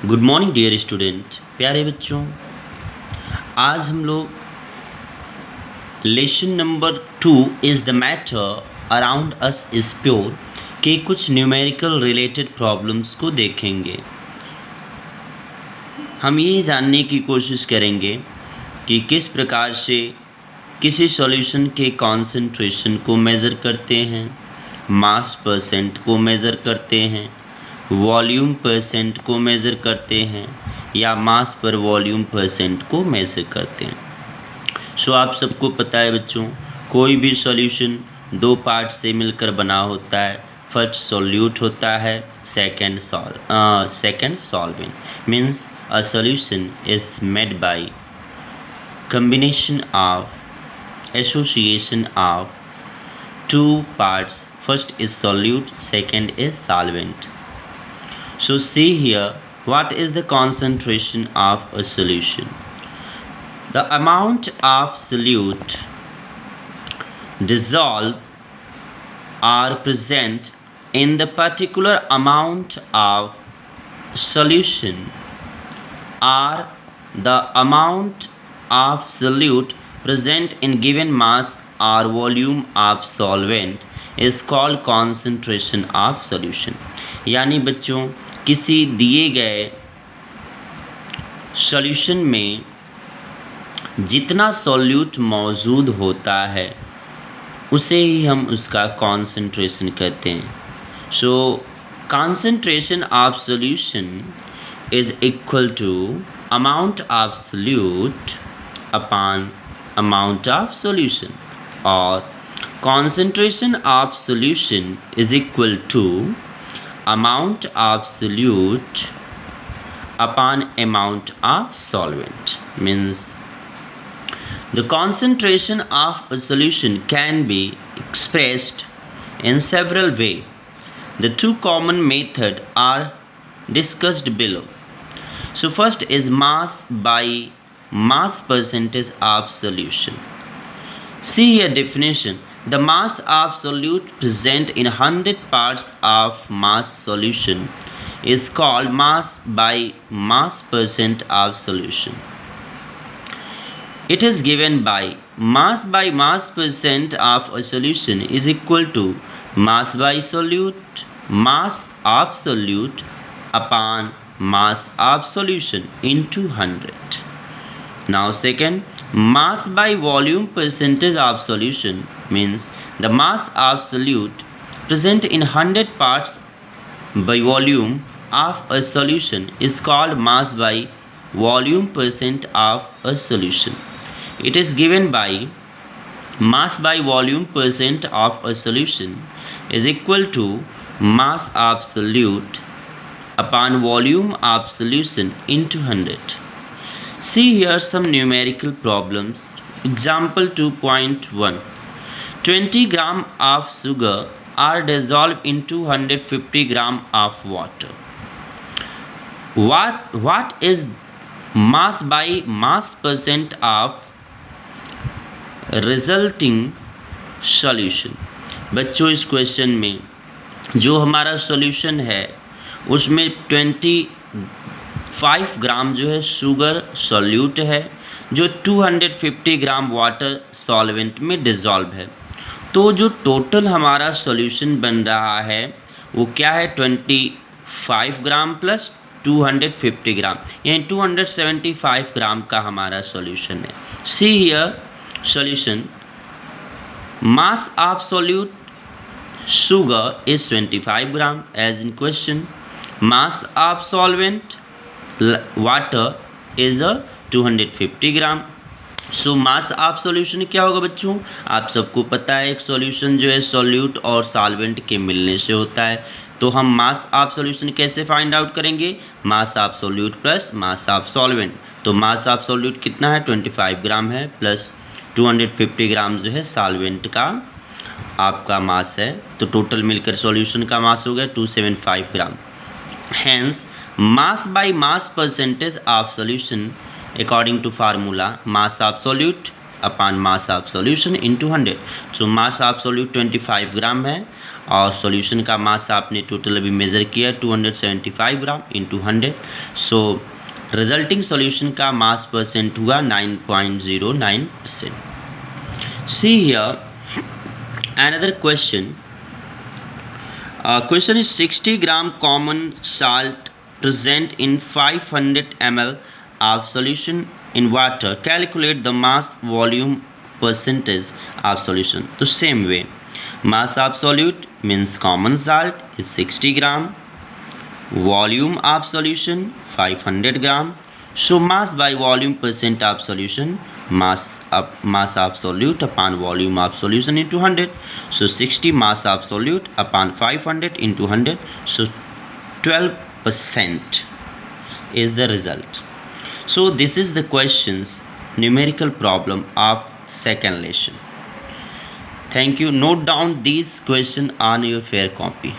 Good morning dear student, प्यारे बच्चों। आज हम लोग lesson number 2 is the matter around us is pure के कुछ न्यूमेरिकल रिलेटेड प्रॉब्लम्स को देखेंगे। हम ये जानने की कोशिश करेंगे कि किस प्रकार से किसी सॉल्यूशन के कॉन्सेंट्रेशन को मेज़र करते हैं, मास परसेंट को मेज़र करते हैं, वॉल्यूम परसेंट को मेज़र करते हैं या मास पर वॉल्यूम परसेंट को मेज़र करते हैं। सो आप सबको पता है बच्चों, कोई भी सॉल्यूशन दो पार्ट से मिलकर बना होता है। फर्स्ट सॉल्यूट होता है, second solvent. Means a solution is made by combination of association of two parts. First is solute, second is solvent. So see here, what is the concentration of a solution? The amount of solute dissolved are present in the particular amount of solution are the amount of solute present in given mass or volume of solvent is called concentration of solution। यानी बच्चों, किसी दिए गए solution में जितना solute मौजूद होता है उसे ही हम उसका कॉन्सेंट्रेशन कहते हैं। So concentration of solution is equal to amount of solute upon amount of solution, or concentration of solution is equal to amount of solute upon amount of solvent। Means the concentration of a solution can be expressed in several ways. The two common methods are discussed below. So first is mass by mass percentage of solution. See here definition. The mass of solute present in 100 parts of mass solution is called mass by mass percent of solution. It is given by mass percent of a solution is equal to mass by solute, mass of solute upon mass of solution into 100. Now second, mass by volume percentage of solution means the mass of solute present in 100 parts by volume of a solution is called mass by volume percent of a solution. It is given by mass by volume percent of a solution is equal to mass of solute upon volume of solution into 100. See here some numerical problems. Example 2.1. 20 gram of sugar are dissolved into 150 gram of water. What is mass by mass percent of resulting solution? बच्चों, इस question में जो हमारा solution है उसमें 25 ग्राम जो है sugar solute है, जो 250 ग्राम वाटर सॉल्वेंट में डिज़ोल्व है। तो जो टोटल हमारा सॉल्यूशन बन रहा है वो क्या है? 25 ग्राम प्लस 250 ग्राम, यानी 275 ग्राम का हमारा सॉल्यूशन है। See here solution, mass of solute sugar is 25 gram as in question. Mass of solvent water is a 250 gram. So mass of solution क्या होगा बच्चों? आप सबको पता है एक सॉल्यूशन जो है सॉल्यूट और सॉल्वेंट के मिलने से होता है। तो हम मास ऑफ सॉल्यूशन कैसे फाइंड आउट करेंगे? मास of solute plus mass of solvent. तो मास ऑफ सॉल्यूट कितना है? 25 ग्राम है, प्लस 250 ग्राम जो है सॉल्वेंट का आपका मास है। तो टोटल मिलकर सॉल्यूशन का मास हो गया 275 gram. Hence mass by mass percentage of solution according to formula, mass of solute upon mass of solution into 100. So mass of solute 25 ग्राम है और सॉल्यूशन का मास आपने टोटल अभी मेज़र किया 275 ग्राम इंटू 100. सो रिजल्टिंग सॉल्यूशन का मास परसेंट हुआ 9.09%. See here another question. Question is 60 gram common salt present in 500 ml of solution in water. Calculate the mass volume percentage of solution. So same way, mass of solute means common salt is 60 gram, volume of solution 500 gram. So mass by volume percent of solution, mass of solute upon volume of solution into 100. So 60 mass of solute upon 500 into 100. So 12% is the result. So this is the questions numerical problem of second lesson. Thank you. Note down these questions on your fair copy.